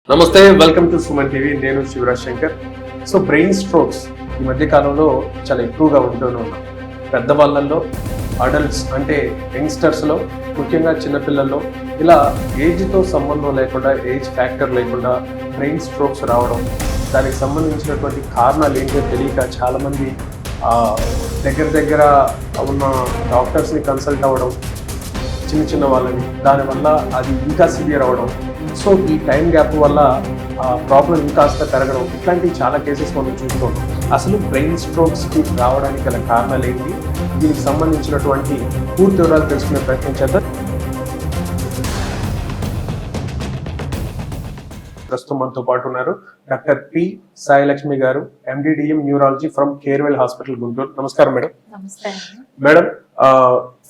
నమస్తే, welcome to Suman TV. నేను Shivraj Shankar. So brain strokes ఈ మధ్య కాలంలో చాలా ఎక్కువగా ఉంటూనే ఉన్నాం. పెద్దవాళ్ళల్లో, అడల్ట్స్ అంటే యంగ్స్టర్స్లో, ముఖ్యంగా చిన్నపిల్లల్లో ఇలా ఏజ్తో సంబంధం లేకుండా, ఏజ్ ఫ్యాక్టర్ లేకుండా బ్రెయిన్ స్ట్రోక్స్ రావడం, దానికి సంబంధించినటువంటి కారణాలు ఏంటో తెలియక చాలామంది దగ్గర ఉన్న డాక్టర్స్ని కన్సల్ట్ అవ్వడం, చిన్న వాళ్ళని, దానివల్ల అది ఇంకా సివియర్ అవ్వడం. సో ఈ టైం గ్యాప్ వల్ల ప్రాబ్లం ఇంకాస్త పెరగడం, ఇట్లాంటివి చాలా కేసెస్ మనం చూస్తున్నాం. అసలు బ్రెయిన్ స్ట్రోక్స్కి రావడానికి గల కారణాలు ఏంటి, దీనికి సంబంధించినటువంటి పూర్తి వివరాలు తెలుసుకునే ప్రయత్నం చేద్దాం. ప్రస్తుతం మనతో పాటు ఉన్నారు doctor P Sailakshmi garu, MD DM neurology from Carewell hospital, Guntur. నమస్కారం madam. Madam,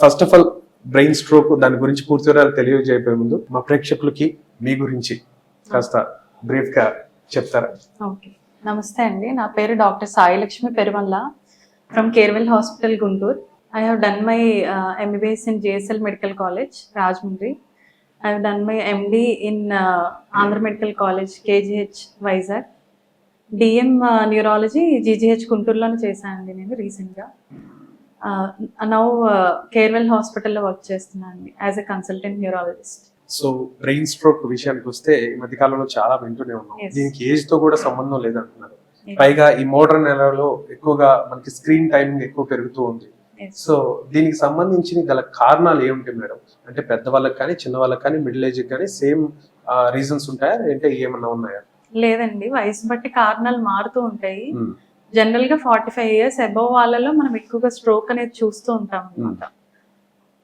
first of all brain stroke దాని గురించి పూర్తి వివరాలు తెలియజేయబోయే ముందు మా ప్రేక్షకులకి మీ గురించి కాస్త బ్రీఫ్ గా చెప్తారా? ఓకే, నమస్తే అండి. నా పేరు doctor Sailakshmi Perumalla from Carewell hospital, Guntur. I have done my MBBS in JSL medical college, Rajahmundry. I have done my MD in Andhra Medical College, KGH, Vizag. DM neurology GGH గుంటూరులోనే చేశానండి నేను రీసెంట్గా. నౌ కేర్వెల్ హాస్పిటల్లో వర్క్ చేస్తున్నాను అండి as a consultant neurologist. So brain stroke విషయానికి వస్తే ఈ మధ్య కాలంలో చాలా వింటూనే ఉన్నాం. దీనికి ఏజ్ తో కూడా సంబంధం లేదంటున్నారు. పైగా ఈ మోడర్న్ ఎరాలో ఎక్కువగా మనకి స్క్రీన్ టైమింగ్ ఎక్కువ పెరుగుతూ ఉంది. సో దీనికి సంబంధించిన గల కారణాలు ఏమిటి మేడం? అంటే పెద్దవాళ్ళకి కానీ, చిన్న వాళ్ళకి కానీ, మిడిల్ ఏజ్ కానీ సేమ్ రీజన్స్ ఉంటాయా, అంటే ఏమన్నా ఉన్నాయా? లేదండి, వయసు బట్టి కారణాలు మారుతూ ఉంటాయి. జనరల్ గా 45 years అబౌవ్ వాళ్ళలో మనం ఎక్కువగా స్ట్రోక్ అనేది చూస్తూ ఉంటాం అనమాట.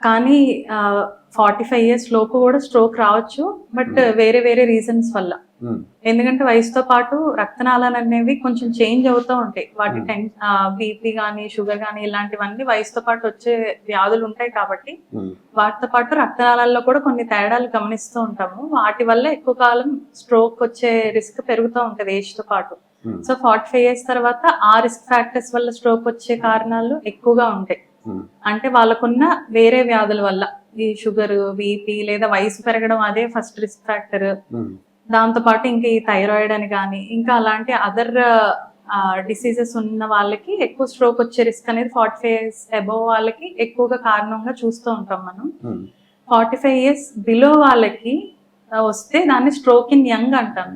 కానీ 45 years లోపు కూడా స్ట్రోక్ రావచ్చు, బట్ వేరే వేరే రీజన్స్ వల్ల. ఎందుకంటే వయసుతో పాటు రక్తనాళాలు అనేవి కొంచెం చేంజ్ అవుతూ ఉంటాయి. వాటి బీపీ కానీ, షుగర్ కానీ ఇలాంటివన్నీ వయసుతో పాటు వచ్చే వ్యాధులు ఉంటాయి కాబట్టి వాటితో పాటు రక్తనాళాల్లో కూడా కొన్ని తేడాలు గమనిస్తూ ఉంటాము. వాటి వల్ల ఎక్కువ కాలం స్ట్రోక్ వచ్చే రిస్క్ పెరుగుతూ ఉంటది ఏజ్ తో పాటు. సో 45 years తర్వాత ఆ రిస్క్ ఫ్యాక్టర్స్ వల్ల స్ట్రోక్ వచ్చే కారణాలు ఎక్కువగా ఉంటాయి. అంటే వాళ్ళకున్న వేరే వ్యాధుల వల్ల, ఈ షుగర్, బీపీ లేదా వయసు పెరగడం అదే ఫస్ట్ రిస్క్ ఫ్యాక్టర్. దాంతో పాటు ఇంకా ఈ థైరాయిడ్ అని కానీ ఇంకా అలాంటి అదర్ డిసీజెస్ ఉన్న వాళ్ళకి ఎక్కువ స్ట్రోక్ వచ్చే రిస్క్ అనేది 45 years అబౌవ్ వాళ్ళకి ఎక్కువగా కారణంగా చూస్తూ ఉంటాం మనం. 45 years బిలో వాళ్ళకి వస్తే దాన్ని స్ట్రోక్ ఇన్ యంగ్ అంటాం.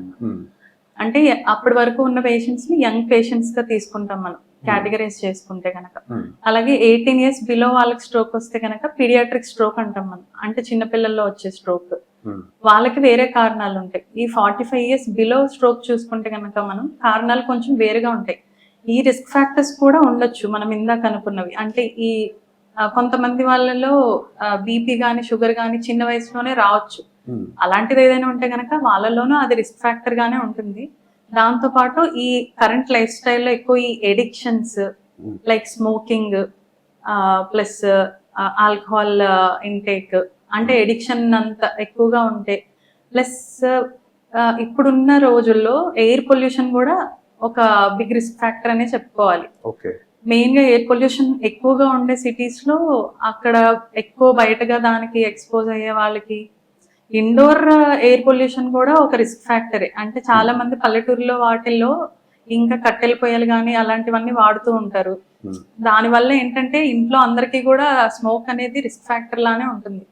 అంటే అప్పటి వరకు ఉన్న పేషెంట్స్ ని యంగ్ పేషెంట్స్ గా తీసుకుంటాం మనం కేటగరైజ్ చేసుకుంటే కనుక. అలాగే 18 years బిలో వాళ్ళకి స్ట్రోక్ వస్తే కనుక పీడియాట్రిక్ స్ట్రోక్ అంటాం మనం, అంటే చిన్నపిల్లల్లో వచ్చే స్ట్రోక్. వాళ్ళకి వేరే కారణాలు ఉంటాయి. ఈ 45 years బిలో స్ట్రోక్ చూసుకుంటే కనుక మనం కారణాలు కొంచెం వేరుగా ఉంటాయి. ఈ రిస్క్ ఫ్యాక్టర్స్ కూడా ఉండొచ్చు మనం ఇందాక అనుకున్నవి. అంటే ఈ కొంతమంది వాళ్ళలో బీపీ కానీ, షుగర్ కానీ చిన్న వయసులోనే రావచ్చు. అలాంటిది ఏదైనా ఉంటే కనుక వాళ్ళలోనూ అది రిస్క్ ఫ్యాక్టర్ గానే ఉంటుంది. దాంతో పాటు ఈ కరెంట్ లైఫ్ స్టైల్లో ఎక్కువ ఈ addictions like smoking plus alcohol intake, అంటే ఎడిక్షన్ అంత ఎక్కువగా ఉంటే, ప్లస్ ఇప్పుడున్న రోజుల్లో ఎయిర్ పొల్యూషన్ కూడా ఒక బిగ్ రిస్క్ ఫ్యాక్టర్ అనే చెప్పుకోవాలి. మెయిన్ గా ఎయిర్ పొల్యూషన్ ఎక్కువగా ఉండే సిటీస్ లో అక్కడ ఎక్కువ బయటగా దానికి ఎక్స్పోజ్ అయ్యే వాళ్ళకి ఇండోర్ ఎయిర్ పొల్యూషన్ కూడా ఒక రిస్క్ ఫ్యాక్టరే. అంటే చాలా మంది పల్లెటూరులో వాటిల్లో ఇంకా కట్టెల పొయ్యలు కానీ అలాంటివన్నీ వాడుతూ ఉంటారు. దానివల్ల ఏంటంటే ఇంట్లో అందరికీ కూడా స్మోక్ అనేది రిస్క్ ఫ్యాక్టర్ లానే ఉంటుంది.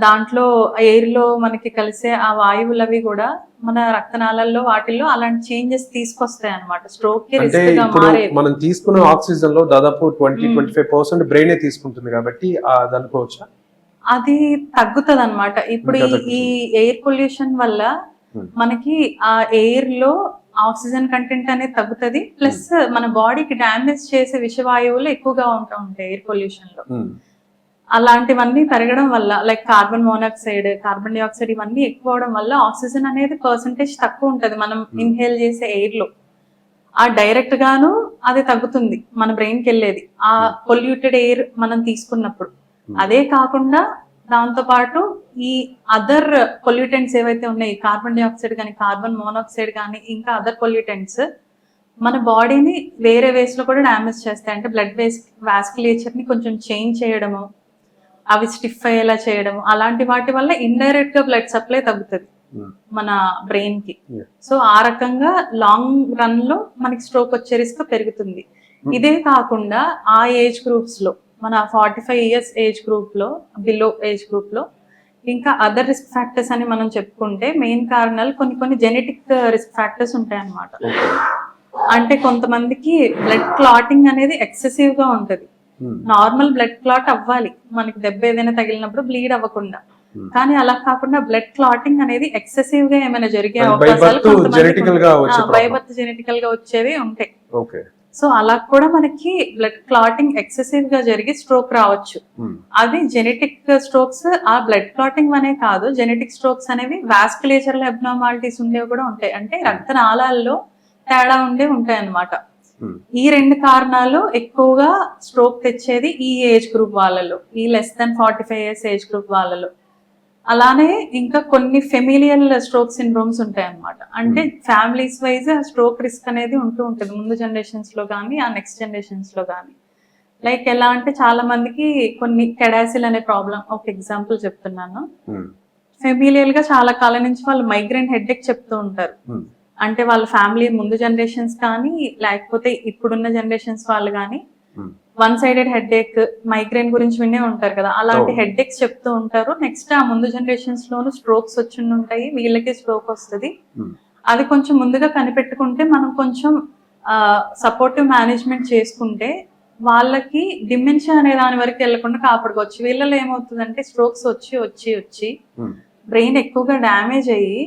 దాంట్లో ఎయిర్ లో మనకి కలిసే ఆ వాయువులు అవి కూడా మన రక్తనాళాల్లో వాటిల్లో అలాంటి చేంజెస్ తీసుకొస్తాయి అన్నమాట. స్ట్రోక్ కి రిస్క్ గా మారేది. మనం తీసుకున్న ఆక్సిజన్ లో దాదాపు 20-25% బ్రెయిన్ తీసుకుంటుంది కాబట్టి అది అనుకోవచ్చా? అది తగ్గుతుంది అనమాట. ఇప్పుడు ఈ ఎయిర్ పొల్యూషన్ వల్ల మనకి ఆ ఎయిర్ లో ఆక్సిజన్ కంటెంట్ అనేది తగ్గుతుంది. ప్లస్ మన బాడీకి డ్యామేజ్ చేసే విషవాయువులు ఎక్కువగా ఉంటూ ఉంటాయి ఎయిర్ పొల్యూషన్ లో. అలాంటివన్నీ పెరగడం వల్ల like carbon monoxide, carbon dioxide ఇవన్నీ ఎక్కువ అవడం వల్ల ఆక్సిజన్ అనేది పర్సంటేజ్ తక్కువ ఉంటది మనం ఇన్హేల్ చేసే ఎయిర్ లో. ఆ డైరెక్ట్ గాను అది తగ్గుతుంది మన బ్రెయిన్ కి వెళ్ళేది ఆ పొల్యూటెడ్ ఎయిర్ మనం తీసుకున్నప్పుడు. అదే కాకుండా దాంతో పాటు ఈ అదర్ పొల్యూటెంట్స్ ఏవైతే ఉన్నాయి, కార్బన్ డైఆక్సైడ్ కానీ, కార్బన్ మోనాక్సైడ్ కానీ, ఇంకా అదర్ పొల్యూటెంట్స్ మన బాడీని వేరే వేస్ లో కూడా డ్యామేజ్ చేస్తాయి. అంటే బ్లడ్ వాస్కులేచర్ ని కొంచెం చేంజ్ చేయడము, అవి స్టిఫ్ అయ్యేలా చేయడము, అలాంటి వాటి వల్ల ఇండైరెక్ట్ గా బ్లడ్ సప్లై తగ్గుతుంది. మన బ్రెయిన్ కి. Yeah. సో ఆ రకంగా లాంగ్ రన్ లో మనకి స్ట్రోక్ వచ్చే రిస్క్ పెరుగుతుంది. ఇదే కాకుండా ఆ ఏజ్ గ్రూప్స్ లో మన 45 ఇయర్స్ ఏజ్ గ్రూప్ లో బిలో ఏజ్ గ్రూప్ లో ఇంకా అదర్ రిస్క్ ఫ్యాక్టర్స్ అని మనం చెప్పుకుంటే మెయిన్ కారణాలు కొన్ని జెనెటిక్ రిస్క్ ఫ్యాక్టర్స్ ఉంటాయి అన్నమాట. అంటే కొంతమందికి బ్లడ్ క్లాటింగ్ అనేది ఎక్సెసివ్ గా ఉంటది. నార్మల్ బ్లడ్ క్లాట్ అవ్వాలి మనకి దెబ్బ ఏదైనా తగిలినప్పుడు బ్లీడ్ అవ్వకుండా, కానీ అలా కాకుండా బ్లడ్ క్లాటింగ్ అనేది ఎక్సెసివ్ గా ఏమైనా జరిగే అవకాశాలు బైబర్త్ జెనెటికల్ గా వచ్చేవి ఉంటాయి. సో అలా కూడా మనకి బ్లడ్ క్లాటింగ్ ఎక్సెసివ్ గా జరిగి స్ట్రోక్ రావచ్చు. అది జెనెటిక్ స్ట్రోక్స్. ఆ బ్లడ్ క్లాటింగ్ అనే కాదు, జెనెటిక్ స్ట్రోక్స్ అనేవి వాస్కులేచరల్ అబ్నార్మాలిటీస్ ఉండేవి కూడా ఉంటాయి. అంటే రక్తనాళాల్లో తేడా ఉంటాయి అన్నమాట. ఈ రెండు కారణాలు ఎక్కువగా స్ట్రోక్ తెచ్చేది ఈ ఏజ్ గ్రూప్ వాళ్ళలో, ఈ less than 45 years age group వాళ్ళలో. అలానే ఇంకా కొన్ని ఫెమిలియల్ స్ట్రోక్ సిండ్రోమ్స్ ఉంటాయి అన్నమాట. అంటే ఫ్యామిలీస్ వైజ్ ఆ స్ట్రోక్ రిస్క్ అనేది ఉంటుంది ముందు జనరేషన్స్ లో కానీ ఆ నెక్స్ట్ జనరేషన్స్ లో కానీ. లైక్ ఎలా అంటే చాలా మందికి కొన్ని కెడాసిల్ అనే ప్రాబ్లం, ఒక ఎగ్జాంపుల్ చెప్తున్నాను. ఫెమిలియల్ గా చాలా కాలం నుంచి వాళ్ళు మైగ్రేన్ హెడేక్ చెప్తూ ఉంటారు. అంటే వాళ్ళ ఫ్యామిలీ ముందు జనరేషన్స్ కానీ లేకపోతే ఇప్పుడున్న జనరేషన్స్ వాళ్ళు కానీ వన్ సైడెడ్ హెడేక్, మైగ్రేన్ గురించి వినే ఉంటారు కదా, అలాంటి హెడేక్స్ చెప్తూ ఉంటారు. నెక్స్ట్ ఆ ముందు జనరేషన్స్ లోను స్ట్రోక్స్ వచ్చి ఉంటాయి, వీళ్ళకి స్ట్రోక్ వస్తుంది. అది కొంచెం ముందుగా కనిపెట్టుకుంటే మనం కొంచెం సపోర్టివ్ మేనేజ్మెంట్ చేసుకుంటే వాళ్ళకి డిమెన్షియా అనే దాని వరకు వెళ్లకుండా కాపాడుకోవచ్చు. వీళ్ళలో ఏమవుతుందంటే స్ట్రోక్స్ వచ్చి బ్రెయిన్ ఎక్కువగా డ్యామేజ్ అయ్యి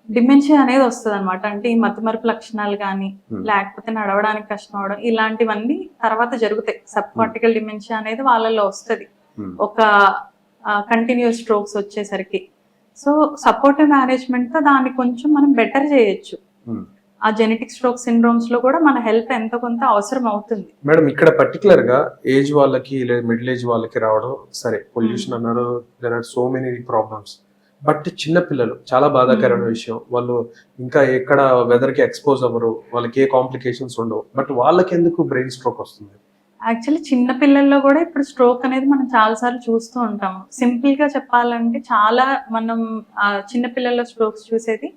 డిమెన్షియా అనేది వస్తుంది అనమాట. అంటే ఈ మతిమరుపు లక్షణాలు కానీ లేకపోతే నడవడానికి కష్టం అవడం ఇలాంటివన్నీ తర్వాత జరుగుతాయి. సబ్ కార్టికల్ డిమెన్షియా అనేది వాళ్ళలో వస్తుంది ఒక కంటిన్యూస్ స్ట్రోక్స్ వచ్చేసరికి. సో సపోర్టివ్ మేనేజ్మెంట్ తో దాన్ని కొంచెం మనం బెటర్ చేయొచ్చు. ఆ జెనెటిక్ స్ట్రోక్ సిండ్రోమ్స్ లో కూడా మన హెల్ప్ ఎంతో కొంత అవసరం అవుతుంది. మేడం ఇక్కడ పర్టికులర్ గా ఏజ్ వాళ్ళకి లేదా మిడిల్ ఏజ్ వాళ్ళకి రావడం సరే, పొల్యూషన్ అన్నారు, there are so many problems. But చిన్న పిల్లలు చాలా బాధాకరమైన విషయం, వాళ్ళు ఇంకా ఎక్కడ వెదర్ కి ఎక్స్పోజ్ అవ్వరు, వాళ్ళకి ఏ కాంప్లికేషన్స్ ఉండవు, బట్ వాళ్ళకి ఎందుకు బ్రెయిన్ స్ట్రోక్ వస్తుంది? యాక్చువల్లీ చిన్న పిల్లల్లో కూడా ఇప్పుడు స్ట్రోక్ అనేది మనం చాలా సార్లు చూస్తూ ఉంటాం. సింపుల్ గా చెప్పాలంటే చాలా మనం చిన్న పిల్లల్లో స్ట్రోక్స్ చూసేది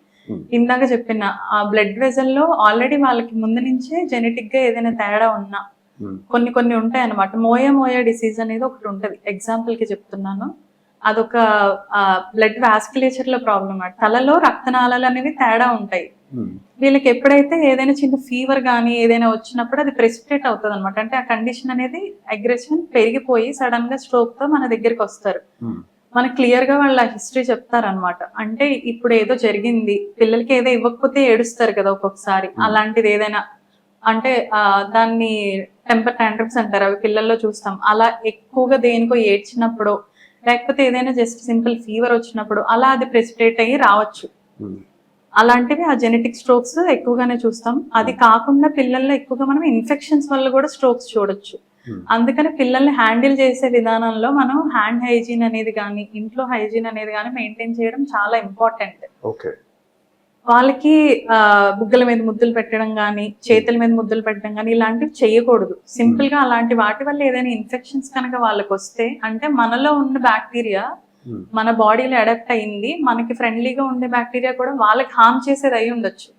ఇందాక చెప్పిన ఆ బ్లడ్ వెజల్లో ఆల్రెడీ వాళ్ళకి ముందు నుంచే జెనెటిక్ గా ఏదైనా తేడా ఉన్నా కొన్ని ఉంటాయి అన్నమాట. మోయా డిసీజ్ అనేది ఒకటి ఉంటది, ఎగ్జాంపుల్ కి చెప్తున్నాను. అదొక బ్లడ్ వాస్కులేచర్ లో ప్రాబ్లమ్. తలలో రక్తనాళాలు అనేవి తేడా ఉంటాయి. వీళ్ళకి ఎప్పుడైతే ఏదైనా చిన్న ఫీవర్ కానీ ఏదైనా వచ్చినప్పుడు అది ప్రెసిపిటేట్ అవుతుంది అనమాట. అంటే ఆ కండిషన్ అనేది అగ్రెషన్ పెరిగిపోయి సడన్ గా స్ట్రోక్ తో మన దగ్గరికి వస్తారు. మనకి క్లియర్ గా వాళ్ళ హిస్టరీ చెప్తారనమాట. అంటే ఇప్పుడు ఏదో జరిగింది, పిల్లలకి ఏదో ఇవ్వకపోతే ఏడుస్తారు కదా ఒక్కొక్కసారి, అలాంటిది ఏదైనా అంటే దాన్ని టెంపర్ టాంట్రమ్స్ అంటారు, అవి పిల్లల్లో చూస్తాం. అలా ఎక్కువగా దేనికో ఏడ్చినప్పుడు లేకపోతే ఏదైనా జస్ట్ సింపుల్ ఫీవర్ వచ్చినప్పుడు అలా అది ప్రెసిపిటేట్ అయ్యి రావచ్చు. అలాంటివి ఆ జెనెటిక్ స్ట్రోక్స్ ఎక్కువగానే చూస్తాం. అది కాకుండా పిల్లల్లో ఎక్కువగా మనం ఇన్ఫెక్షన్స్ వల్ల కూడా స్ట్రోక్స్ చూడొచ్చు. అందుకని పిల్లల్ని హ్యాండిల్ చేసే విధానంలో మనం హ్యాండ్ హైజీన్ అనేది కానీ ఇంట్లో హైజీన్ అనేది కానీ మెయింటైన్ చేయడం చాలా ఇంపార్టెంట్. వాళ్ళకి బుగ్గల మీద ముద్దులు పెట్టడం కానీ చేతుల మీద ముద్దులు పెట్టడం కానీ ఇలాంటివి చేయకూడదు. సింపుల్ గా అలాంటి వాటి వల్ల ఏదైనా ఇన్ఫెక్షన్స్ కనుక వాళ్ళకి వస్తే, అంటే మనలో ఉన్న బ్యాక్టీరియా మన బాడీలో అడాప్ట్ అయ్యింది, మనకి ఫ్రెండ్లీగా ఉండే బ్యాక్టీరియా కూడా వాళ్ళకి హార్మ్ చేసేది అయి ఉండొచ్చు.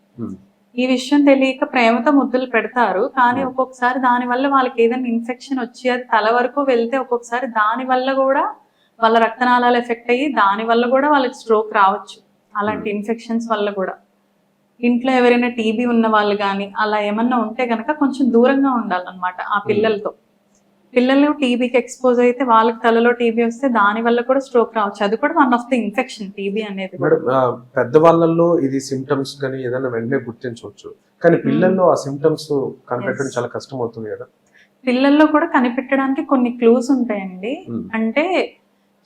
ఈ విషయం తెలియక ప్రేమతో ముద్దులు పెడతారు, కానీ ఒక్కొక్కసారి దాని వల్ల వాళ్ళకి ఏదైనా ఇన్ఫెక్షన్ వచ్చి అది తల వరకు వెళ్తే ఒక్కొక్కసారి దాని వల్ల కూడా వాళ్ళ రక్తనాళాలు ఎఫెక్ట్ అయ్యి దాని వల్ల కూడా వాళ్ళకి స్ట్రోక్ రావచ్చు. అలాంటి ఇన్ఫెక్షన్స్ వల్ల కూడా ఇంట్లో ఎవరైనా టీబీ ఉన్న వాళ్ళు కానీ అలా ఏమన్నా ఉంటే కనుక కొంచెం దూరంగా ఉండాలన్నమాట ఆ పిల్లలతో. పిల్లలు టీబీకి ఎక్స్పోజ్ అయితే వాళ్ళకి తలలో టీబీ వస్తే దాని వల్ల కూడా స్ట్రోక్ రావచ్చు. అది కూడా one of the infection TB అనేది. పెద్దవాళ్ళల్లో ఇది సిమ్టమ్స్ కానీ ఏదైనా వెంటనే గుర్తించవచ్చు, కానీ పిల్లల్లో ఆ సిమ్టమ్స్ కనిపెట్టడం చాలా కష్టం అవుతుంది కదా. పిల్లల్లో కూడా కనిపెట్టడానికి కొన్ని క్లూస్ ఉంటాయండి. అంటే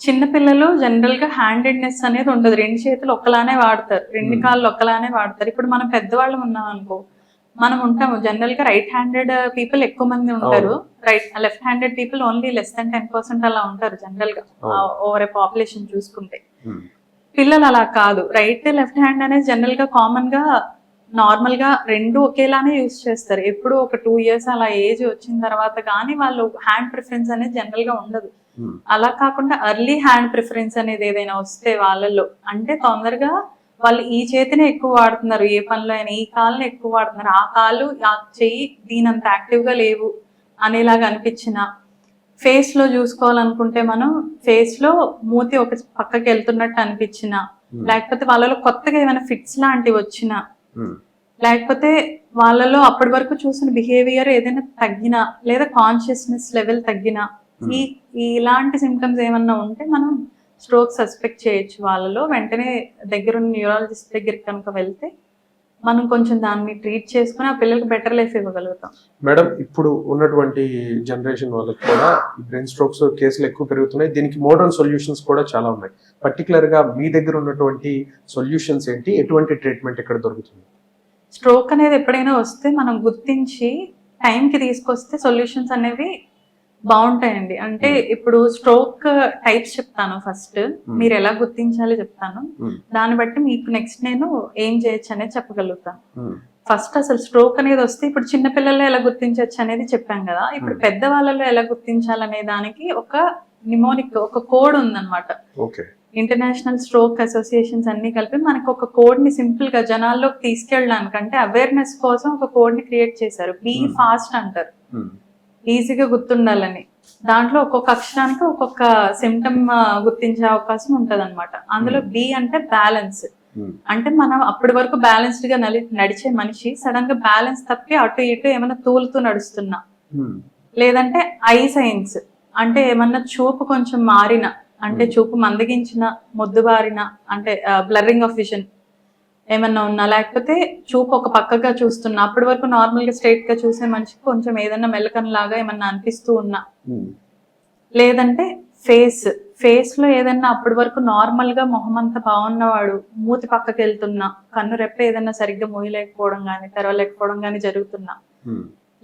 చిన్న పిల్లలు జనరల్ గా హ్యాండెడ్నెస్ అనేది ఉండదు, రెండు చేతులు ఒకలానే వాడతారు, రెండు కాళ్ళు ఒకలానే వాడతారు. ఇప్పుడు మనం పెద్దవాళ్ళం ఉన్నాం అనుకో, మనం ఉంటాము జనరల్ గా రైట్ హ్యాండెడ్ పీపుల్ ఎక్కువ మంది ఉంటారు, left handed people only less than 10% అలా ఉంటారు జనరల్ గా ఓవర్ ఏ పాపులేషన్ చూసుకుంటే. పిల్లలు అలా కాదు, రైట్ లెఫ్ట్ హ్యాండ్ అనేది జనరల్ గా కామన్ గా నార్మల్ గా రెండు ఒకేలానే యూజ్ చేస్తారు. ఎప్పుడు ఒక 2 years అలా ఏజ్ వచ్చిన తర్వాత కానీ వాళ్ళు హ్యాండ్ ప్రిఫరెన్స్ అనేది జనరల్ గా ఉండదు. అలా కాకుండా ఎర్లీ హ్యాండ్ ప్రిఫరెన్స్ అనేది ఏదైనా వస్తే వాళ్ళల్లో, అంటే తొందరగా వాళ్ళు ఈ చేతినే ఎక్కువ వాడుతున్నారు, ఏ పనిలో అయినా ఈ కాలుని ఎక్కువ వాడుతున్నారు, ఆ కాలు ఆ చెయ్యి దీనంత యాక్టివ్ గా లేవు అనేలాగా అనిపించిన, ఫేస్ లో చూసుకోవాలనుకుంటే మనం ఫేస్ లో మూతి ఒక పక్కకి వెళ్తున్నట్టు అనిపించిన, లేకపోతే వాళ్ళలో కొత్తగా ఏమైనా ఫిట్స్ లాంటివి వచ్చినా, లేకపోతే వాళ్ళలో అప్పటి వరకు చూసిన బిహేవియర్ ఏదైనా తగ్గినా, లేదా కాన్షియస్నెస్ లెవెల్ తగ్గినా, ఇలాంటి సిమ్టమ్స్ ఏమన్నా ఉంటే మనం స్ట్రోక్ సస్పెక్ట్ చేయొచ్చు. వాళ్ళలో వెంటనే దగ్గరున్న న్యూరాలజిస్ట్ దగ్గరికి కనుక వెళ్తే మనం కొంచెం దాన్ని ట్రీట్ చేసుకుని ఆ పిల్లలకి బెటర్ లైఫ్ ఇవ్వగలుగుతాం. మేడం, ఇప్పుడు ఉన్నటువంటి జనరేషన్ వాళ్ళకి కూడా ఈ బ్రెయిన్ స్ట్రోక్స్ కేసులు ఎక్కువ పెరుగుతున్నాయి. దీనికి మోడర్న్ సొల్యూషన్స్ కూడా చాలా ఉన్నాయి. పర్టికులర్ గా మీ దగ్గర ఉన్నటువంటి సొల్యూషన్స్ ఏంటి, ఎటువంటి ట్రీట్మెంట్ ఇక్కడ దొరుకుతుంది? స్ట్రోక్ అనేది ఎప్పుడైనా వస్తే మనం గుర్తించి టైంకి తీసుకొస్తే సొల్యూషన్స్ అనేవి బాగుంటాయండి. అంటే ఇప్పుడు స్ట్రోక్ టైప్స్ చెప్తాను ఫస్ట్, మీరు ఎలా గుర్తించాలి చెప్తాను, దాన్ని బట్టి మీకు నెక్స్ట్ నేను ఏం చేయొచ్చు అనేది చెప్పగలుగుతాను. ఫస్ట్ అసలు స్ట్రోక్ అనేది వస్తే ఇప్పుడు చిన్న పిల్లల్లో ఎలా గుర్తించవచ్చు అనేది చెప్పాం కదా, ఇప్పుడు పెద్దవాళ్ళలో ఎలా గుర్తించాలనే దానికి ఒక నిమోనిక్ ఒక కోడ్ ఉందన్నమాట. ఇంటర్నేషనల్ స్ట్రోక్ అసోసియేషన్స్ అన్ని కలిపి మనకు ఒక కోడ్ ని సింపుల్ గా జనాల్లోకి తీసుకెళ్ళడానికి, అంటే అవేర్నెస్ కోసం ఒక కోడ్ ని క్రియేట్ చేశారు. బీ ఫాస్ట్ అంటారు, ఈజీగా గుర్తుండాలని. దాంట్లో ఒక్కొక్క అక్షరానికి ఒక్కొక్క సిమ్టమ్ గుర్తించే అవకాశం ఉంటది అనమాట. అందులో బి అంటే బ్యాలెన్స్, అంటే మనం అప్పటి వరకు బ్యాలెన్స్డ్ గా నడిచే మనిషి సడన్ గా బ్యాలెన్స్ తప్పి అటు ఇటు ఏమైనా తూలుతూ నడుస్తున్నా, లేదంటే ఐ సైన్స్ అంటే ఏమన్నా చూపు కొంచెం మారిన, అంటే చూపు మందగించిన, మొద్దుబారిన, అంటే బ్లర్రింగ్ ఆఫ్ విజన్ ఏమన్నా ఉన్నా, లేకపోతే చూపు ఒక పక్కగా చూస్తున్నా, అప్పటి వరకు నార్మల్ గా స్ట్రైట్ గా చూసే మనిషికి కొంచెం ఏదన్నా మెలకన్ లాగా ఏమన్నా అనిపిస్తూ ఉన్నా, లేదంటే ఫేస్ లో ఏదన్నా అప్పటి వరకు నార్మల్ గా మొహం అంతా బాగున్నవాడు మూతి పక్కకి వెళ్తున్నా, కన్ను రెప్ప ఏదన్నా సరిగ్గా మూయలేకపోవడం గానీ తెరవలేకపోవడం గానీ జరుగుతున్నా,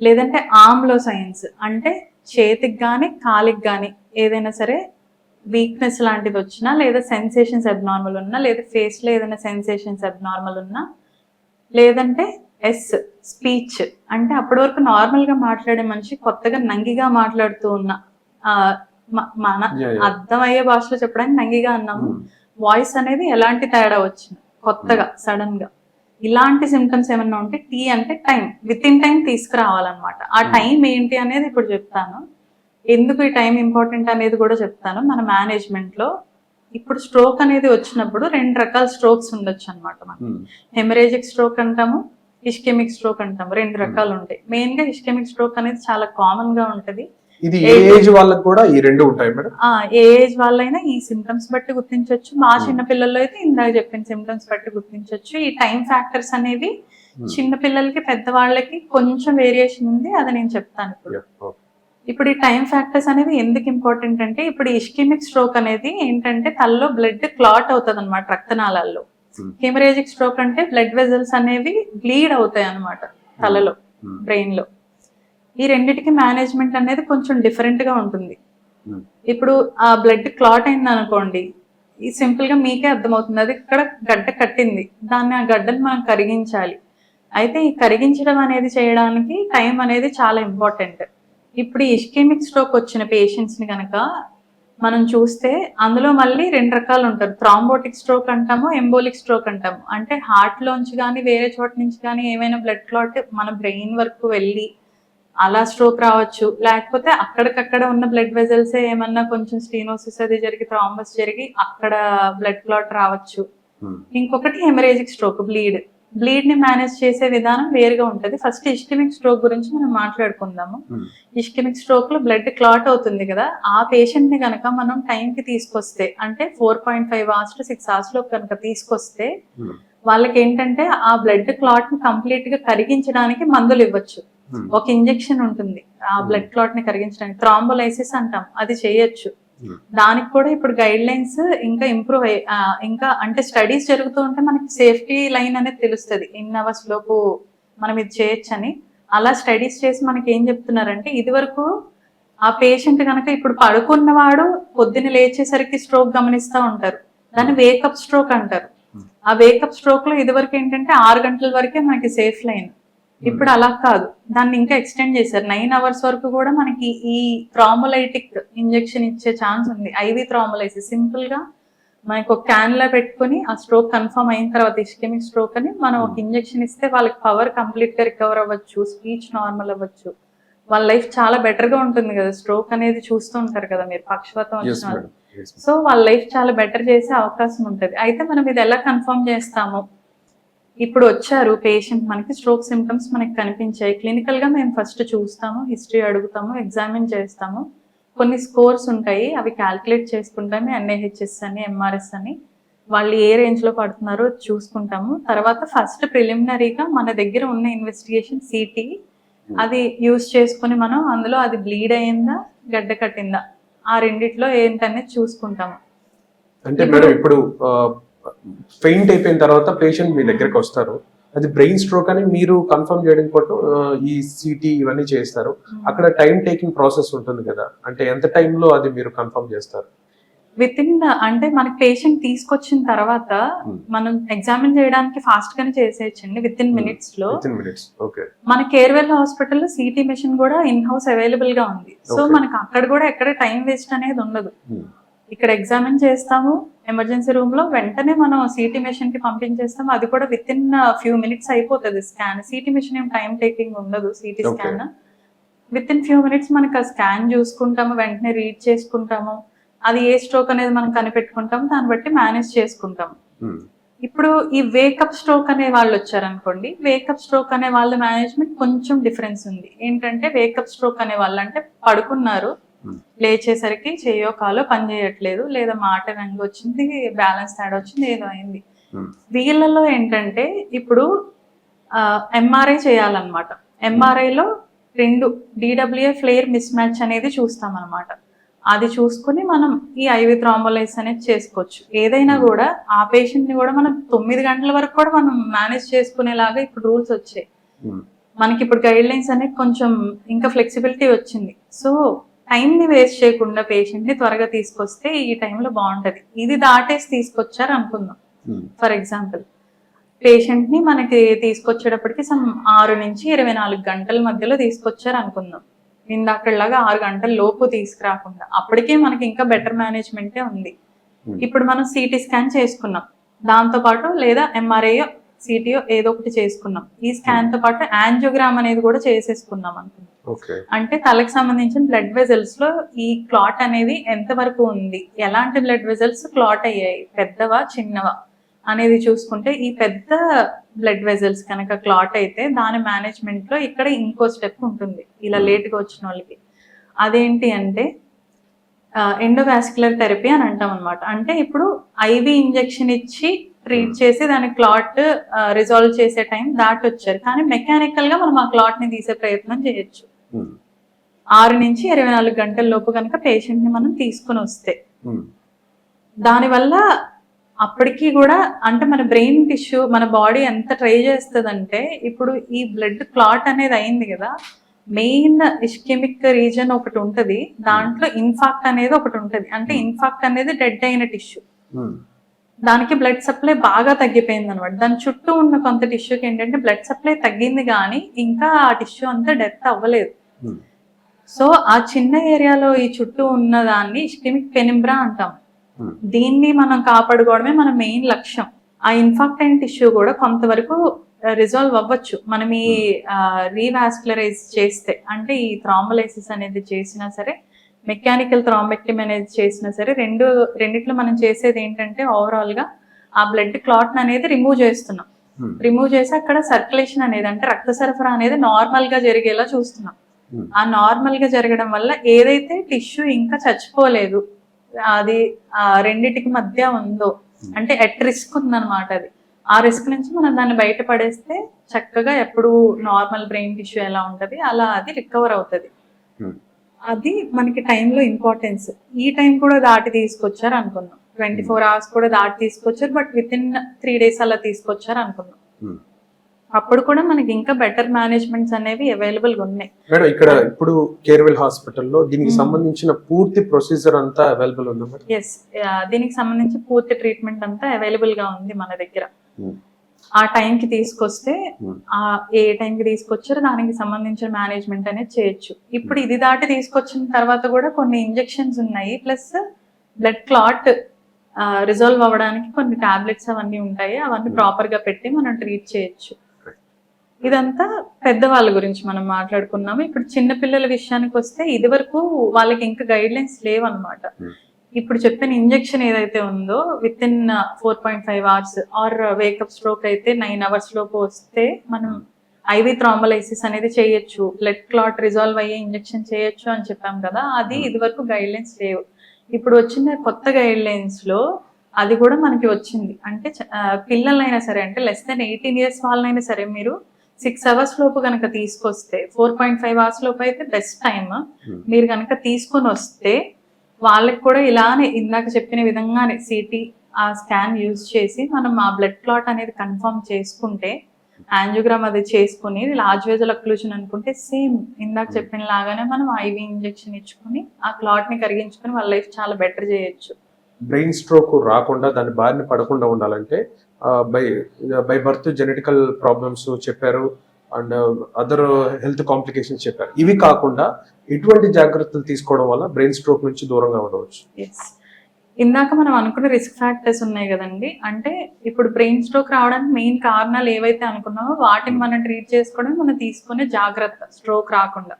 లేదంటే ఆర్మ్ లో సైన్స్ అంటే చేతికి గానీ కాలికి గానీ ఏదైనా సరే వీక్నెస్ లాంటిది వచ్చినా, లేదా సెన్సేషన్స్ అబ్నార్మల్ ఉన్నా, లేదా ఫేస్ లో ఏదైనా సెన్సేషన్స్ అబ్నార్మల్ ఉన్నా, లేదంటే స్పీచ్ అంటే అప్పటి వరకు నార్మల్ గా మాట్లాడే మనిషి కొత్తగా నంగిగా మాట్లాడుతూ ఉన్నా, మన అర్థమయ్యే భాషలో చెప్పడానికి నంగిగా అన్నాము, వాయిస్ అనేది ఎలాంటి తేడా వచ్చింది కొత్తగా సడన్ గా, ఇలాంటి సిమ్టమ్స్ ఏమన్నా ఉంటే టీ అంటే టైం, విత్ ఇన్ టైం తీసుకురావాలన్నమాట. ఆ టైం ఏంటి అనేది ఇప్పుడు చెప్తాను, ఎందుకు ఈ టైం ఇంపార్టెంట్ అనేది కూడా చెప్తాను. మన మేనేజ్మెంట్ లో ఇప్పుడు స్ట్రోక్ అనేది వచ్చినప్పుడు 2 రకాల స్ట్రోక్స్ ఉండొచ్చు అనమాట. మనం హెమరేజిక్ స్ట్రోక్ అంటాము, ఇస్కెమిక్ స్ట్రోక్ అంటాము, 2 రకాలు ఉంటాయి. మెయిన్ గా ఇస్కెమిక్ స్ట్రోక్ అనేది చాలా కామన్ గా ఉంటది. ఇది ఏ ఏజ్ వాళ్ళకి కూడా ఈ 2 ఉంటాయి మేడం? ఏ ఏజ్ వాళ్ళైనా ఈ సిమ్టమ్స్ బట్టి గుర్తించవచ్చు. మా చిన్న పిల్లల్లో అయితే ఇందాక చెప్పిన సిమ్టమ్స్ బట్టి గుర్తించవచ్చు. ఈ టైం ఫ్యాక్టర్స్ అనేవి చిన్న పిల్లలకి పెద్దవాళ్ళకి కొంచెం వేరియేషన్ ఉంది, అది నేను చెప్తాను ఇప్పుడు. ఇప్పుడు ఈ టైం ఫ్యాక్టర్స్ అనేవి ఎందుకు ఇంపార్టెంట్ అంటే, ఇప్పుడు ఇస్కెమిక్ స్ట్రోక్ అనేది ఏంటంటే తలలో బ్లడ్ క్లాట్ అవుతుంది అనమాట, రక్తనాళాల్లో. హెమరేజిక్ స్ట్రోక్ అంటే బ్లడ్ వెజల్స్ అనేవి బ్లీడ్ అవుతాయి అనమాట తలలో, బ్రెయిన్ లో. ఈ రెండిటికి మేనేజ్మెంట్ అనేది కొంచెం డిఫరెంట్ గా ఉంటుంది. ఇప్పుడు ఆ బ్లడ్ క్లాట్ అయింది అనుకోండి, ఈ సింపుల్ గా మీకే అర్థమవుతుంది, అది ఇక్కడ గడ్డ కట్టింది, దాన్ని ఆ గడ్డని మనం కరిగించాలి. అయితే ఈ కరిగించడం అనేది చేయడానికి టైం అనేది చాలా ఇంపార్టెంట్. ఇప్పుడు ఈ ఇస్కెమిక్ స్ట్రోక్ వచ్చిన పేషెంట్స్ ని కనుక మనం చూస్తే అందులో మళ్ళీ 2 రకాలు ఉంటారు. థ్రాంబోటిక్ స్ట్రోక్ అంటాము, ఎంబోలిక్ స్ట్రోక్ అంటాము. అంటే హార్ట్ లోంచి కానీ వేరే చోట నుంచి కానీ ఏమైనా బ్లడ్ క్లాట్ మన బ్రెయిన్ వరకు వెళ్ళి అలా స్ట్రోక్ రావచ్చు, లేకపోతే అక్కడికక్కడ ఉన్న బ్లడ్ వెజల్స్ ఏమన్నా కొంచెం స్టీనోసిస్ అది జరిగి థ్రాంబస్ జరిగి అక్కడ బ్లడ్ క్లాట్ రావచ్చు. ఇంకొకటి హెమరేజిక్ స్ట్రోక్, బ్లీడ్ ని మేనేజ్ చేసే విధానం వేరుగా ఉంటది. ఫస్ట్ ఇస్కెమిక్ స్ట్రోక్ గురించి మనం మాట్లాడుకుందాము. ఇస్కెమిక్ స్ట్రోక్ లో బ్లడ్ క్లాట్ అవుతుంది కదా, ఆ పేషెంట్ ని కనుక మనం టైం కి తీసుకొస్తే, అంటే 4.5 hours to 6 hours లో కనుక తీసుకొస్తే వాళ్ళకి ఏంటంటే ఆ బ్లడ్ క్లాట్ ని కంప్లీట్ గా కరిగించడానికి మందులు ఇవ్వచ్చు. ఒక ఇంజెక్షన్ ఉంటుంది ఆ బ్లడ్ క్లాట్ ని కరిగించడానికి, థ్రాంబోలైసిస్ అంటాం, అది చేయొచ్చు. దానికి కూడా ఇప్పుడు గైడ్ లైన్స్ ఇంకా ఇంప్రూవ్ ఇంకా అంటే స్టడీస్ జరుగుతూ ఉంటే మనకి సేఫ్టీ లైన్ అనేది తెలుస్తుంది, ఇన్ అవర్స్ లోపు మనం ఇది చేయొచ్చని. అలా స్టడీస్ చేసి మనకి ఏం చెప్తున్నారంటే, ఇది వరకు ఆ పేషెంట్ కనుక ఇప్పుడు పడుకున్నవాడు పొద్దున్న లేచేసరికి స్ట్రోక్ గమనిస్తూ ఉంటారు, దాన్ని వేకప్ స్ట్రోక్ అంటారు. ఆ వేకప్ స్ట్రోక్ లో ఇది వరకు ఏంటంటే 6 గంటల వరకే మనకి సేఫ్ లైన్, ఇప్పుడు అలా కాదు, దాన్ని ఇంకా ఎక్స్టెండ్ చేశారు. 9 hours వరకు కూడా మనకి ఈ థ్రాంబోలైటిక్ ఇంజెక్షన్ ఇచ్చే ఛాన్స్ ఉంది. ఐవి థ్రాంబోలైసిస్ సింపుల్ గా మనకి ఒక క్యాన్లా పెట్టుకుని ఆ స్ట్రోక్ కన్ఫర్మ్ అయిన తర్వాత ఇస్కెమిక్ స్ట్రోక్ అని మనం ఒక ఇంజెక్షన్ ఇస్తే వాళ్ళకి పవర్ కంప్లీట్ గా రికవర్ అవ్వచ్చు, స్పీచ్ నార్మల్ అవ్వచ్చు, వాళ్ళ లైఫ్ చాలా బెటర్ గా ఉంటుంది కదా. స్ట్రోక్ అనేది చూస్తూ ఉంటారు కదా మీరు, పక్షవాతం వచ్చిన వాళ్ళు. సో వాళ్ళ లైఫ్ చాలా బెటర్ చేసే అవకాశం ఉంటుంది. అయితే మనం ఇది ఎలా కన్ఫర్మ్ చేస్తాము? ఇప్పుడు వచ్చారు పేషెంట్, మనకి స్ట్రోక్ సిమ్టమ్స్ మనకి కనిపించాయి, క్లినికల్ గా మేము ఫస్ట్ చూస్తాము, హిస్టరీ అడుగుతాము, ఎగ్జామిన్ చేస్తాము, కొన్ని స్కోర్స్ ఉంటాయి అవి క్యాల్కులేట్ చేసుకుంటాము, ఎన్ఐహెచ్ఎస్ అని, ఎంఆర్ఎస్ అని, వాళ్ళు ఏ రేంజ్ లో పడుతున్నారో చూసుకుంటాము. తర్వాత ఫస్ట్ ప్రిలిమినరీగా మన దగ్గర ఉన్న ఇన్వెస్టిగేషన్ సిటీ, అది యూజ్ చేసుకుని మనం అందులో అది బ్లీడ్ అయిందా గడ్డ కట్టిందా ఆ రెండిట్లో ఏంటనేది చూసుకుంటాము. అంటే మేడం ఇప్పుడు ఫెయింట్ అయిపోయిన తర్వాత పేషెంట్ మీ దగ్గరకు వస్తారు, అది బ్రెయిన్ స్ట్రోక్ అని మీరు కన్ఫర్మ్ చేయడం కోసం ఈ సిటీ ఇవన్నీ చేస్తారు. అక్కడ టైం టేకింగ్ ప్రాసెస్ ఉంటుంది కదా, అంటే ఎంత టైంలో అది మీరు కన్ఫర్మ్ చేస్తారు? విత్ ఇన్ అంటే మనకి పేషెంట్ తీసుకొచ్చిన తర్వాత మనం ఎగ్జామిన్ చేయడానికి ఫాస్ట్ గానే చేసేయచ్చండి, విత్ ఇన్ మినిట్స్ లో. మన కేర్వెల్ హాస్పిటల్లో సిటీ మెషిన్ కూడా ఇన్ హౌస్ అవైలబుల్ గా ఉంది. సో మనకి అక్కడ కూడా ఎక్కడ టైం వేస్ట్ అనేది ఉండదు. ఇక్కడ ఎగ్జామిన్ చేస్తాము ఎమర్జెన్సీ రూమ్ లో, వెంటనే మనం సిటీ మెషిన్ కి పంపించేస్తాము, అది కూడా విత్ ఇన్ ఫ్యూ మినిట్స్ అయిపోతుంది స్కాన్. సిటీ మెషిన్ ఏం టైం టేకింగ్ ఉండదు, CT scan with in few minutes మనకి ఆ స్కాన్ చూసుకుంటాము, వెంటనే రీడ్ చేసుకుంటాము, అది ఏ స్ట్రోక్ అనేది మనం కనిపెట్టుకుంటాము, దాన్ని బట్టి మేనేజ్ చేసుకుంటాము. ఇప్పుడు ఈ వేకప్ స్ట్రోక్ అనే వాళ్ళు వచ్చారనుకోండి, వేకప్ స్ట్రోక్ అనే వాళ్ళ మేనేజ్మెంట్ కొంచెం డిఫరెన్స్ ఉంది. ఏంటంటే వేకప్ స్ట్రోక్ అనే వాళ్ళు అంటే పడుకున్నారు, లేచేసరికి చెయ్యో కాలో పని చేయట్లేదు, లేదా మాట రంగు వచ్చింది, బ్యాలెన్స్ తేడా వచ్చింది, ఏదో అయింది. వీళ్ళలో ఏంటంటే ఇప్పుడు ఎంఆర్ఐ చేయాలన్నమాట. ఎంఆర్ఐలో 2 DWA ఫ్లేర్ మిస్ మ్యాచ్ అనేది చూస్తాం అనమాట. అది చూసుకుని మనం ఈ ఐవి థ్రాంబోలైసిస్ అనేది చేసుకోవచ్చు. ఏదైనా కూడా ఆ పేషెంట్ ని కూడా మనం 9 గంటల వరకు కూడా మనం మేనేజ్ చేసుకునేలాగా ఇప్పుడు రూల్స్ వచ్చాయి. మనకి ఇప్పుడు గైడ్ లైన్స్ అనేది కొంచెం ఇంకా ఫ్లెక్సిబిలిటీ వచ్చింది. సో టైం ని వేస్ట్ చేయకుండా పేషెంట్ ని త్వరగా తీసుకొస్తే ఈ టైంలో బాగుంటది. ఇది దాటేసి తీసుకొచ్చారు అనుకుందాం, ఫర్ ఎగ్జాంపుల్ పేషెంట్ ని మనకి తీసుకొచ్చేటప్పటికి 6 నుంచి 24 గంటల మధ్యలో తీసుకొచ్చారు అనుకుందాం. ఇందాకలాగా 6 గంటల లోపు తీసుకురాకుండా, అప్పటికే మనకి ఇంకా బెటర్ మేనేజ్మెంటే ఉంది. ఇప్పుడు మనం సిటీ స్కాన్ చేసుకున్నాం, దాంతో పాటు లేదా ఎంఆర్ఐయో సిటీయో ఏదో ఒకటి చేసుకున్నాం. ఈ స్కాన్ తో పాటు యాంజియోగ్రామ్ అనేది కూడా చేసేసుకున్నాం అనుకుందాం. అంటే తలకు సంబంధించిన బ్లడ్ వెజల్స్ లో ఈ క్లాట్ అనేది ఎంత వరకు ఉంది, ఎలాంటి బ్లడ్ వెజల్స్ క్లాట్ అయ్యాయి, పెద్దవా చిన్నవా అనేది చూసుకుంటే, ఈ పెద్ద బ్లడ్ వెజల్స్ కనుక క్లాట్ అయితే దాని మేనేజ్మెంట్ లో ఇక్కడ ఇంకో స్టెప్ ఉంటుంది ఇలా లేట్ గా వచ్చిన వాళ్ళకి. అదేంటి అంటే ఎండోవాస్కులర్ థెరపీ అని అంటాం అనమాట. అంటే ఇప్పుడు ఐవి ఇంజెక్షన్ ఇచ్చి ట్రీట్ చేసి దాని క్లాట్ రిజాల్వ్ చేసే టైం దాటొచ్చారు, కానీ మెకానికల్ గా మనం ఆ క్లాట్ ని తీసే ప్రయత్నం చేయొచ్చు. 6 నుంచి 24 గంటల లోపు కనుక పేషెంట్ ని మనం తీసుకుని వస్తే, దానివల్ల అప్పటికి కూడా అంటే మన బ్రెయిన్ టిష్యూ, మన బాడీ ఎంత ట్రై చేస్తుందంటే, ఇప్పుడు ఈ బ్లడ్ క్లాట్ అనేది అయింది కదా, మెయిన్ ఇస్కెమిక్ రీజన్ ఒకటి ఉంటది, దాంట్లో ఇన్ఫాక్ట్ అనేది ఒకటి ఉంటది. అంటే ఇన్ఫాక్ట్ అనేది డెడ్ అయిన టిష్యూ, దానికి బ్లడ్ సప్లై బాగా తగ్గిపోయింది అనమాట. దాని చుట్టూ ఉన్న కొంత టిష్యూకి ఏంటంటే బ్లడ్ సప్లై తగ్గింది కానీ ఇంకా ఆ టిష్యూ అంతా డెత్ అవ్వలేదు. సో ఆ చిన్న ఏరియాలో ఈ చుట్టూ ఉన్న దాన్ని ఇస్కెమిక్ పెనింబ్రా అంటాం. దీన్ని మనం కాపాడుకోవడమే మన మెయిన్ లక్ష్యం. ఆ ఇన్ఫాక్ట్ అయిన టిష్యూ కూడా కొంతవరకు రిజాల్వ్ అవ్వచ్చు మనం ఈ రీవాస్కులరైజ్ చేస్తే. అంటే ఈ థ్రాంబోలైసిస్ అనేది చేసినా సరే, మెకానికల్ థ్రాంబెక్టమీ అనేది చేసినా సరే, రెండిట్లో మనం చేసేది ఏంటంటే ఓవరాల్ గా ఆ బ్లడ్ క్లాట్ అనేది రిమూవ్ చేస్తున్నాం. రిమూవ్ చేసి అక్కడ సర్క్యులేషన్ అనేది, అంటే రక్త సరఫరా అనేది నార్మల్ గా జరిగేలా చూస్తున్నాం. ఆ నార్మల్ గా జరగడం వల్ల ఏదైతే టిష్యూ ఇంకా చచ్చిపోలేదు, అది రెండిటికి మధ్య ఉందో, అంటే ఎట్ రిస్క్ ఉందన్నమాట, అది ఆ రిస్క్ నుంచి మనం దాన్ని బయటపడేస్తే చక్కగా ఎప్పుడు నార్మల్ బ్రెయిన్ టిష్యూ ఎలా ఉంటది అలా అది రికవర్ అవుతుంది. అది మనకి టైంలో ఇంపార్టెన్స్. ఈ టైం కూడా దాటి తీసుకొచ్చారు అనుకుందాం, 24 hours కూడా దాటి తీసుకొచ్చారు, బట్ విత్ ఇన్ 3 days అలా తీసుకొచ్చారు అనుకుందాం. అప్పుడు కూడా మనకి ఇంకా బెటర్ మేనేజ్మెంట్స్ అనేవి అవైలబుల్ గా ఉన్నాయి. మేడం ఇక్కడ ఇప్పుడు కేర్వెల్ హాస్పిటల్లో దీనికి సంబంధించిన పూర్తి ప్రొసీజర్ అంతా అవైలబుల్ ఉందా? ఎస్, దీనికి సంబంధించి పూర్తి ట్రీట్మెంట్ అంతా అవైలబుల్ గా ఉంది మన దగ్గర. ఆ టైంకి తీసుకొస్తే, ఏ టైంకి తీసుకొచ్చారో దానికి సంబంధించిన మేనేజ్మెంట్ అనేది చేయొచ్చు. ఇప్పుడు ఇది దాటి తీసుకొచ్చిన తర్వాత కూడా కొన్ని ఇంజెక్షన్స్ ఉన్నాయి, ప్లస్ బ్లడ్ క్లాట్ రిజాల్వ్ అవ్వడానికి కొన్ని టాబ్లెట్స్ అవన్నీ ఉంటాయి, అవన్నీ ప్రాపర్ గా పెట్టి మనం ట్రీట్ చేయొచ్చు. ఇదంతా పెద్దవాళ్ళ గురించి మనం మాట్లాడుకున్నాము. ఇప్పుడు చిన్న పిల్లల విషయానికి వస్తే ఇది వరకు వాళ్ళకి ఇంకా గైడ్ లైన్స్ లేవన్నమాట. ఇప్పుడు చెప్పిన ఇంజెక్షన్ ఏదైతే ఉందో with in 4.5 hours or wake up stroke అయితే 9 hours లోపు వస్తే మనం ఐవి థ్రాంబోలైసిస్ అనేది చేయొచ్చు, బ్లడ్ క్లాట్ రిజాల్వ్ అయ్యే ఇంజెక్షన్ చేయొచ్చు అని చెప్పాం కదా. అది ఇది వరకు గైడ్ లైన్స్ లేవు. ఇప్పుడు వచ్చిన కొత్త గైడ్ లైన్స్ లో అది కూడా మనకి వచ్చింది. అంటే పిల్లలైనా సరే, అంటే లెస్ దెన్ 18 years వాళ్ళనైనా సరే మీరు 6 hours లోపు కనుక తీసుకొస్తే, 4.5 hours లోపు అయితే బెస్ట్ టైమ్, మీరు కనుక తీసుకొని వస్తే వాళ్ళకి కూడా ఇలానే ఇందాక చెప్పిన విధంగానే సిటీ ఆ స్కాన్ యూజ్ చేసి మనం ఆ బ్లడ్ క్లాట్ అనేది కన్ఫర్మ్ చేసుకుంటే, యాంజియోగ్రామ్ అది చేసుకుని లార్జ్ వెజల్ అక్లూజన్ అనుకుంటే సేమ్ ఇందాక చెప్పిన లాగానే మనం ఐవి ఇంజెక్షన్ ఇచ్చుకుని ఆ క్లాట్ ని కరిగించుకుని వాళ్ళ లైఫ్ చాలా బెటర్ చేయొచ్చు. బ్రెయిన్ స్ట్రోక్ రాకుండా, దాని బారిన పడకుండా ఉండాలంటే బై బర్త్ జెనెటికల్ ప్రాబ్లమ్స్ చెప్పారు అండ్ అదర్ హెల్త్ కాంప్లికేషన్స్ చెప్పారు. ఇవి కాకుండా ఎటువంటి జాగ్రత్తలు తీసుకోవడం వల్ల బ్రెయిన్ స్ట్రోక్ నుంచి దూరంగా ఉండవచ్చు? ఇందాక మనం అనుకున్న రిస్క్ ఫ్యాక్టర్స్ ఉన్నాయి కదండి, అంటే ఇప్పుడు బ్రెయిన్ స్ట్రోక్ రావడానికి మెయిన్ కారణాలు ఏవైతే అనుకున్నామో వాటిని మనం ట్రీట్ చేసుకోవడం మనం తీసుకునే జాగ్రత్త స్ట్రోక్ రాకుండా.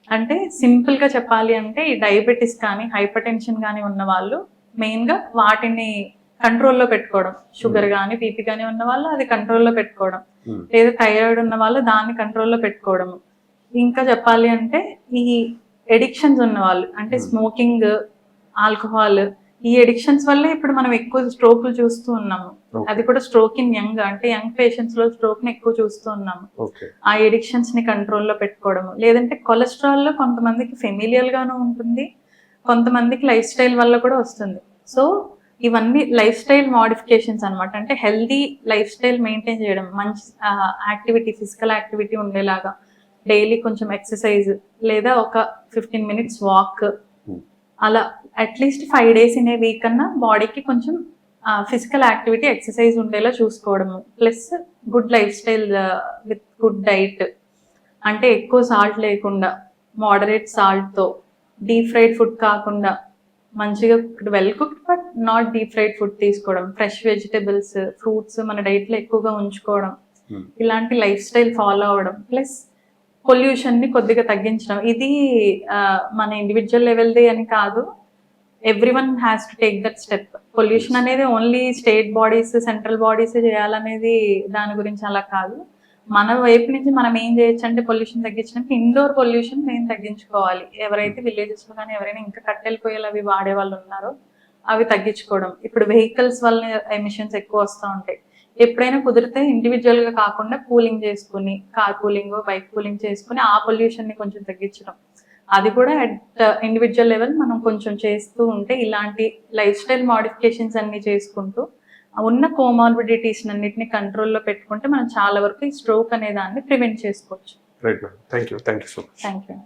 అంటే సింపుల్ గా చెప్పాలి అంటే ఈ డయాబెటిస్ కానీ హైపర్ టెన్షన్ కానీ ఉన్న వాళ్ళు మెయిన్ గా వాటిని కంట్రోల్లో పెట్టుకోవడం, షుగర్ కానీ బీపీ కానీ ఉన్న వాళ్ళు అది కంట్రోల్లో పెట్టుకోవడం, లేదా థైరాయిడ్ ఉన్న వాళ్ళు దాన్ని కంట్రోల్లో పెట్టుకోవడం. ఇంకా చెప్పాలి అంటే ఈ ఎడిక్షన్స్ ఉన్న వాళ్ళు, అంటే స్మోకింగ్, ఆల్కహాల్, ఈ ఎడిక్షన్స్ వల్లే ఇప్పుడు మనం ఎక్కువ స్ట్రోక్లు చూస్తూ ఉన్నాము. అది కూడా స్ట్రోక్ ఇన్ యంగ్, అంటే యంగ్ పేషెంట్స్ లో స్ట్రోక్ ని ఎక్కువ చూస్తూ ఉన్నాము. ఆ ఎడిక్షన్స్ ని కంట్రోల్లో పెట్టుకోవడము. లేదంటే కొలెస్ట్రాల్ లో కొంతమందికి ఫెమిలియల్ గాను ఉంటుంది, కొంతమందికి లైఫ్ స్టైల్ వల్ల కూడా వస్తుంది. సో ఇవన్నీ లైఫ్ స్టైల్ మోడిఫికేషన్స్ అనమాట. అంటే హెల్దీ లైఫ్ స్టైల్ మెయింటైన్ చేయడం, మంచి యాక్టివిటీ, ఫిజికల్ యాక్టివిటీ ఉండేలాగా డైలీ కొంచెం ఎక్సర్సైజ్ లేదా ఒక 15 minutes వాక్, అలా at least 5 days in a week అన్నా బాడీకి కొంచెం ఫిజికల్ యాక్టివిటీ, ఎక్సర్సైజ్ ఉండేలా చూసుకోవడము. Plus good life style with good diet, అంటే ఎక్కువ సాల్ట్ లేకుండా మోడరేట్ సాల్ట్తో, డీప్ ఫ్రైడ్ ఫుడ్ కాకుండా మంచిగా well cooked but not deep fried food తీసుకోవడం, ఫ్రెష్ వెజిటబుల్స్, ఫ్రూట్స్ మన డైట్లో ఎక్కువగా ఉంచుకోవడం, ఇలాంటి లైఫ్ స్టైల్ ఫాలో అవ్వడం. ప్లస్ పొల్యూషన్ ని కొద్దిగా తగ్గించడం. ఇది మన ఇండివిజువల్ లెవెల్ది అని కాదు, everyone has to take that step. Pollution అనేది only state bodies, central bodies చేయాలనేది దాని గురించి అలా కాదు. మన వైపు నుంచి మనం ఏం చేయొచ్చు అంటే పొల్యూషన్ తగ్గించడానికి ఇండోర్ పొల్యూషన్ మేము తగ్గించుకోవాలి. ఎవరైతే విలేజెస్ లో కానీ ఎవరైనా ఇంకా కట్టెల పొయ్యలు అవి వాడే వాళ్ళు ఉన్నారో అవి తగ్గించుకోవడం. ఇప్పుడు వెహికల్స్ వల్ల ఎమిషన్స్ ఎక్కువ వస్తూ ఉంటాయి. ఎప్పుడైనా కుదిరితే ఇండివిజువల్ గా కాకుండా కూలింగ్ చేసుకుని, కార్ కూలింగ్, బైక్ కూలింగ్ చేసుకుని ఆ పొల్యూషన్ ని కొంచెం తగ్గించడం. అది కూడా అట్ ఇండివిజువల్ లెవెల్ మనం కొంచెం చేస్తూ ఉంటే, ఇలాంటి లైఫ్ స్టైల్ మోడిఫికేషన్స్ అన్ని చేసుకుంటూ ఉన్న కోమార్బిడిటీస్ అన్నిటిని కంట్రోల్లో పెట్టుకుంటే మనం చాలా వరకు ఈ స్ట్రోక్ అనే దాన్ని ప్రివెంట్ చేసుకోవచ్చు. Right madam, thank you so much. Thank you.